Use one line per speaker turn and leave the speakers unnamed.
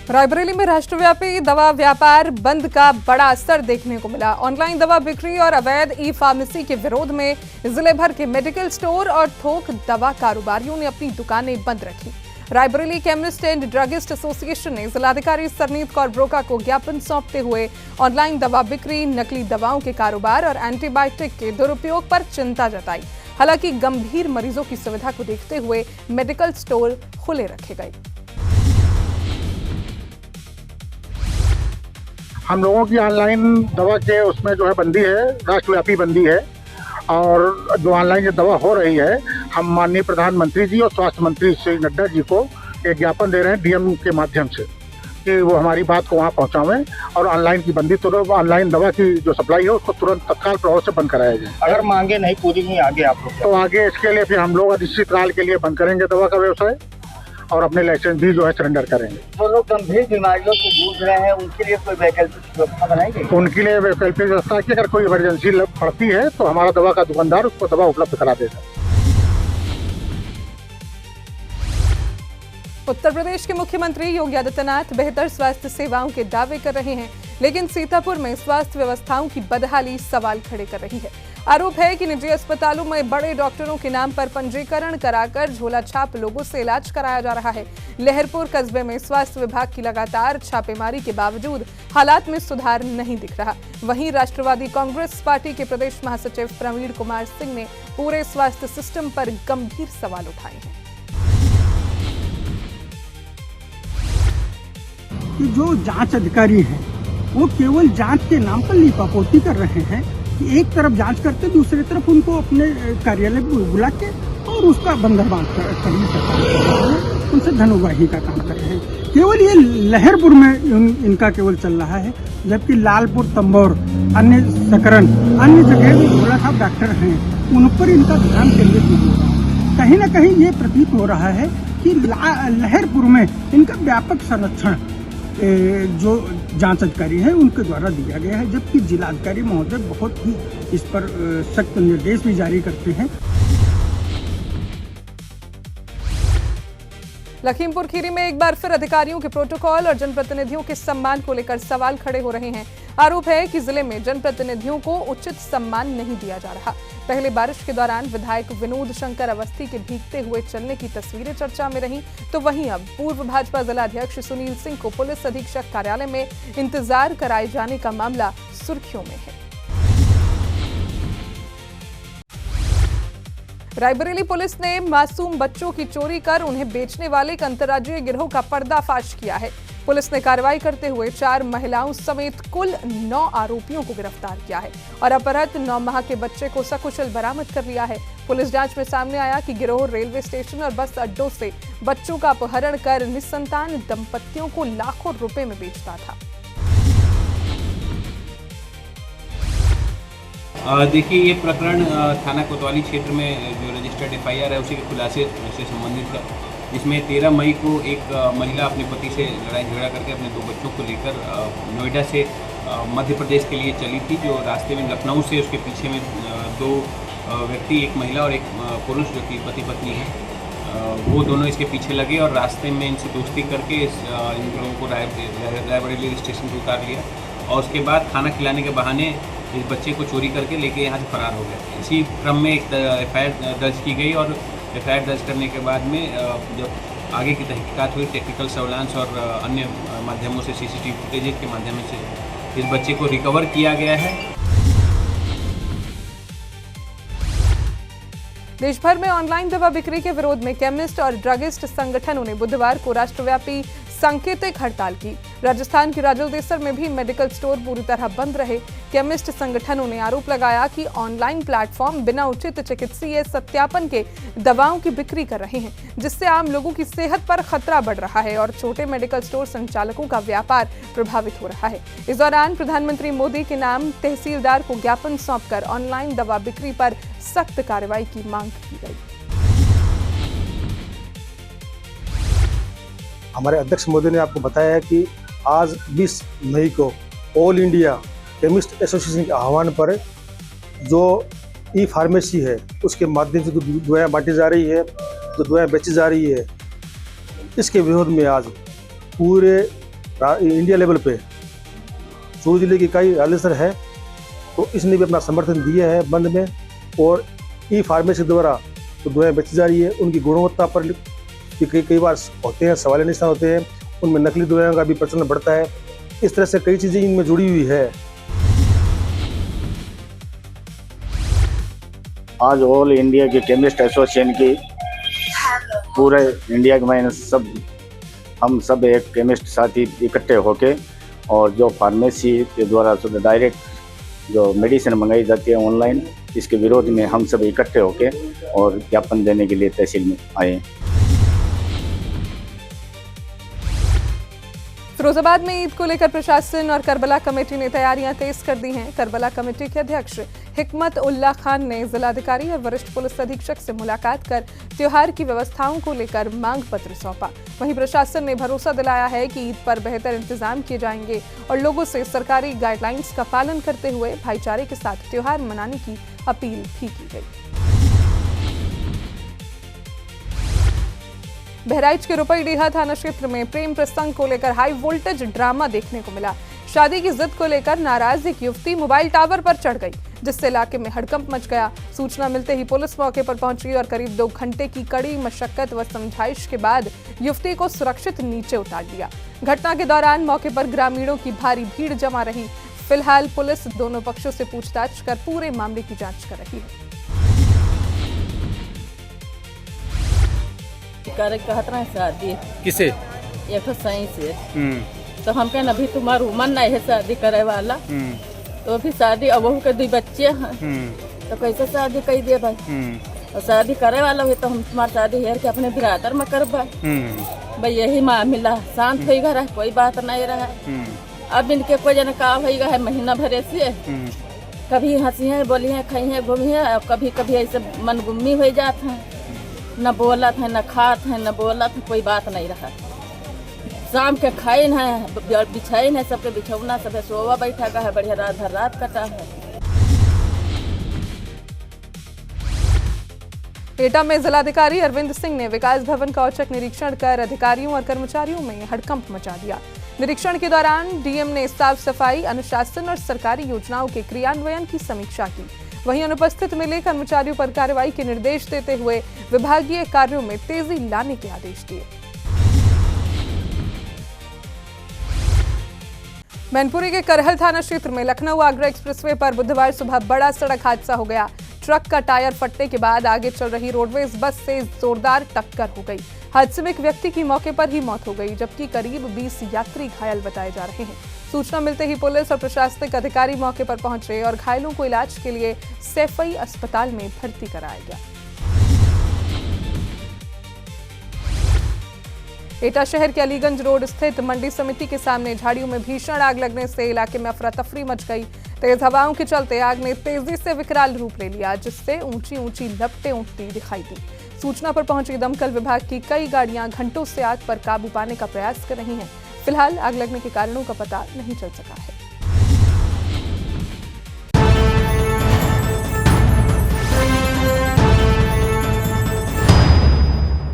रायबरेली में राष्ट्रव्यापी दवा व्यापार बंद का बड़ा असर देखने को मिला। ऑनलाइन दवा बिक्री और अवैध ई फार्मेसी के विरोध में जिले भर के मेडिकल स्टोर और थोक दवा कारोबारियों ने अपनी दुकानें बंद रखी। Raebareli chemist and druggist association ने जिलाधिकारी सरनीत कौर ब्रोका को ज्ञापन सौंपते हुए ऑनलाइन दवा बिक्री, नकली दवाओं के कारोबार और एंटीबायोटिक के दुरुपयोग पर चिंता जताई। हालांकि गंभीर मरीजों की सुविधा को देखते हुए मेडिकल स्टोर खुले रखे गए।
हम लोगों की ऑनलाइन दवा के उसमें जो है बंदी है, राष्ट्रव्यापी बंदी है। और जो ऑनलाइन ये दवा हो रही है, हम माननीय प्रधानमंत्री जी और स्वास्थ्य मंत्री श्री नड्डा जी को एक ज्ञापन दे रहे हैं डीएम के माध्यम से कि वो हमारी बात को वहाँ पहुँचावें और ऑनलाइन की बंदी तुरंत, ऑनलाइन दवा की जो सप्लाई है उसको तुरंत तत्काल प्रभाव से बंद कराया जाए।
अगर मांगे नहीं पूरी हुई आगे आप लोग
तो आगे इसके लिए फिर हम लोग अनिश्चितकाल के लिए बंद करेंगे दवा का व्यवसाय और अपने लाइसेंस भी जो है सरेंडर करेंगे।
जो लोग गंभीर बीमारियों से जूझ रहे हैं उनके लिए कोई वैकल्पिक व्यवस्था बनाएंगे?
उनके लिए वैकल्पिक व्यवस्था की अगर कोई इमरजेंसी पड़ती है तो हमारा दवा का दुकानदार उसको दवा उपलब्ध करा देगा।
उत्तर प्रदेश के मुख्यमंत्री योगी आदित्यनाथ बेहतर स्वास्थ्य सेवाओं के दावे कर रहे हैं, लेकिन सीतापुर में स्वास्थ्य व्यवस्थाओं की बदहाली सवाल खड़े कर रही है। आरोप है कि निजी अस्पतालों में बड़े डॉक्टरों के नाम पर पंजीकरण कराकर झोला छाप लोगों से इलाज कराया जा रहा है। लहरपुर कस्बे में स्वास्थ्य विभाग की लगातार छापेमारी के बावजूद हालात में सुधार नहीं दिख रहा। वहीं राष्ट्रवादी कांग्रेस पार्टी के प्रदेश महासचिव प्रवीण कुमार सिंह ने पूरे स्वास्थ्य सिस्टम पर गंभीर सवाल उठाए हैं।
कि जो जांच अधिकारी हैं वो केवल जांच के नाम पर लीपापोती कर रहे हैं कि एक तरफ जांच करते दूसरी तरफ उनको अपने कार्यालय में बुला के और उसका बंदरबांट करने का काम कर रहे हैं, उनसे धनोगाही का काम कर रहे हैं। केवल ये लहरपुर में इनका केवल चल रहा है, जबकि लालपुर, तंबौर, अन्य सकरन, अन्य जगह भी झोला छाप डॉक्टर हैं, उन पर इनका ध्यान केंद्रित नहीं हो रहा। कहीं न कहीं ये प्रतीत हो रहा है कि लहरपुर में इनका व्यापक संरक्षण जो जांच अधिकारी है उनके द्वारा दिया गया है, जबकि जिलाधिकारी महोदय बहुत ही इस पर सख्त निर्देश भी जारी करते हैं।
लखीमपुर खीरी में एक बार फिर अधिकारियों के प्रोटोकॉल और जनप्रतिनिधियों के सम्मान को लेकर सवाल खड़े हो रहे हैं। आरोप है कि जिले में जनप्रतिनिधियों को उचित सम्मान नहीं दिया जा रहा। पहले बारिश के दौरान विधायक विनोद शंकर अवस्थी के भीगते हुए चलने की तस्वीरें चर्चा में रहीं, तो वहीं अब पूर्व भाजपा जिलाध्यक्ष सुनील सिंह को पुलिस अधीक्षक कार्यालय में इंतजार कराए जाने का मामला सुर्खियों में है। रायबरेली पुलिस ने मासूम बच्चों की चोरी कर उन्हें बेचने वाले एक अंतर्राज्यीय गिरोह का पर्दाफाश किया है। पुलिस ने कार्रवाई करते हुए 4 महिलाओं समेत कुल 9 आरोपियों को गिरफ्तार किया है और अपहृत 9 माह के बच्चे को सकुशल बरामद कर लिया है। पुलिस जांच में सामने आया कि गिरोह रेलवे स्टेशन और बस अड्डों से बच्चों का अपहरण कर निसंतान दंपतियों को लाखों रुपए में बेचता था।
देखिए, ये प्रकरण थाना कोतवाली क्षेत्र में जो रजिस्टर्ड एफआईआर है उसी के खुलासे से संबंधित है, जिसमें 13 मई को एक महिला अपने पति से लड़ाई झगड़ा करके अपने 2 बच्चों को लेकर नोएडा से मध्य प्रदेश के लिए चली थी। जो रास्ते में लखनऊ से उसके पीछे में 2 व्यक्ति, एक महिला और एक पुरुष जो कि पति पत्नी हैं, वो दोनों इसके पीछे लगे और रास्ते में इनसे दोस्ती करके इन लोगों को रायबरेली स्टेशन पर उतार लिया और उसके बाद खाना खिलाने के बहाने इस बच्चे को चोरी करके लेके यहाँ से फरार हो गए। इसी क्रम में एक एफआईआर दर्ज की गई और एफआईआर दर्ज करने के बाद में जब आगे की तहकीकात हुई, टेक्निकल सर्विलांस और अन्य माध्यमों से सीसीटीवी फुटेज के माध्यम से इस बच्चे को रिकवर किया गया है।
देश भर में ऑनलाइन दवा बिक्री के विरोध में केमिस्ट और ड्रगिस्ट संगठनों ने बुधवार को राष्ट्रव्यापी सांकेतिक हड़ताल की। राजस्थान के राजलदेसर में भी मेडिकल स्टोर पूरी तरह बंद रहे। केमिस्ट संगठनों ने आरोप लगाया कि ऑनलाइन प्लेटफॉर्म बिना उचित चिकित्सीय सत्यापन के दवाओं की बिक्री कर रहे हैं, जिससे आम लोगों की सेहत पर खतरा बढ़ रहा है और छोटे मेडिकल स्टोर संचालकों का व्यापार प्रभावित हो रहा है। इस दौरान प्रधानमंत्री मोदी के नाम तहसीलदार को ज्ञापन सौंपकर ऑनलाइन दवा बिक्री पर सख्त कार्रवाई की मांग की गई।
हमारे अध्यक्ष मोदी ने आपको बताया है कि आज 20 मई को ऑल इंडिया केमिस्ट एसोसिएशन के आह्वान पर जो ई फार्मेसी है उसके माध्यम से जो दवाएँ बांटी जा रही है, जो दवाएँ बेची जा रही है, इसके विरोध में आज पूरे इंडिया लेवल पे चूरू जिले की इकाई रालेसर है, तो इसने भी अपना समर्थन दिया है बंद में। और ई फार्मेसी द्वारा जो दवाएँ बेची जा रही है उनकी गुणवत्ता पर कई बार होते हैं सवाल निशान होते हैं, उनमें नकली दवाइयों का भी प्रचलन बढ़ता है। इस तरह से कई चीज़ें इनमें जुड़ी हुई है।
आज ऑल इंडिया के केमिस्ट एसोसिएशन की पूरे इंडिया में हम सब एक केमिस्ट साथी इकट्ठे होके और जो फार्मेसी के द्वारा डायरेक्ट जो मेडिसिन मंगाई जाती है ऑनलाइन, इसके विरोध में हम सब इकट्ठे होके और ज्ञापन देने के लिए तहसील में आए।
फिरोजाबाद में ईद को लेकर प्रशासन और करबला कमेटी ने तैयारियां तेज कर दी हैं। करबला कमेटी के अध्यक्ष हिकमत उल्लाह खान ने जिलाधिकारी और वरिष्ठ पुलिस अधीक्षक से मुलाकात कर त्योहार की व्यवस्थाओं को लेकर मांग पत्र सौंपा। वहीं प्रशासन ने भरोसा दिलाया है कि ईद पर बेहतर इंतजाम किए जाएंगे और लोगों से सरकारी गाइडलाइंस का पालन करते हुए भाईचारे के साथ त्योहार मनाने की अपील भी की गई। बहराइच के रुपईडीहा थाना क्षेत्र में प्रेम प्रसंग को लेकर हाई वोल्टेज ड्रामा देखने को मिला। शादी की जिद को लेकर नाराज एक युवती मोबाइल टावर पर चढ़ गई, जिससे इलाके में हड़कंप मच गया। सूचना मिलते ही पुलिस मौके पर पहुंची और करीब 2 घंटे की कड़ी मशक्कत व समझाइश के बाद युवती को सुरक्षित नीचे उतार दिया। घटना के दौरान मौके पर ग्रामीणों की भारी भीड़ जमा रही। फिलहाल पुलिस दोनों पक्षों से पूछताछ कर पूरे मामले की जांच कर रही है।
करे कहत रहे शादी
किसे
एक तो सही से तो हम कहना अभी तुम्हारा उम्र नहीं है शादी करे वाला, तो अभी शादी अब के 2 बच्चे हैं तो कैसे शादी कर दिए भाई। और शादी करे वाला हुई तो हम तुम्हारी शादी हेर के अपने बिरादर में कर भाई यही मामला शांत हो गया, कोई बात नहीं रहा। अब इनके कोई जन का हो गया है महीना भरे से, कभी हंसी है बोली है खाई है घूमी है, और कभी कभी ऐसे मन गुम्मी हो जाते हैं, न बोला था न खात है न बोला था, कोई बात नहीं रहा। शाम के खाइन है बिछाइन है, सबके बिछौना सब सोवा बैठा का है, बढ़िया रात भर रात कटा है।
एटा में जिलाधिकारी अरविंद सिंह ने विकास भवन का औचक निरीक्षण कर अधिकारियों और कर्मचारियों में हड़कंप मचा दिया। निरीक्षण के दौरान डीएम ने साफ सफाई, अनुशासन और सरकारी योजनाओं के क्रियान्वयन की समीक्षा की। वहीं अनुपस्थित मिले कर्मचारियों पर कार्रवाई के निर्देश देते हुए विभागीय कार्यों में तेजी लाने के आदेश दिए। मैनपुरी के करहल थाना क्षेत्र में लखनऊ आगरा एक्सप्रेसवे पर बुधवार सुबह बड़ा सड़क हादसा हो गया। ट्रक का टायर फटने के बाद आगे चल रही रोडवेज बस से जोरदार टक्कर हो गई। हादसे में एक व्यक्ति की मौके पर ही मौत हो गई, जबकि करीब 20 यात्री घायल बताए जा रहे हैं। सूचना मिलते ही पुलिस और प्रशासनिक अधिकारी मौके पर पहुंचे और घायलों को इलाज के लिए सैफई अस्पताल में भर्ती कराया गया। एटा शहर के अलीगंज रोड स्थित मंडी समिति के सामने झाड़ियों में भीषण आग लगने से इलाके में अफरा तफरी मच गई। तेज हवाओं के चलते आग ने तेजी से विकराल रूप ले लिया, जिससे ऊंची ऊंची लपटें उठती दिखाई दी। सूचना पर पहुंची दमकल विभाग की कई गाड़ियां घंटों से आग पर काबू पाने का प्रयास कर रही हैं। फिलहाल आग लगने के कारणों का पता नहीं चल सका है।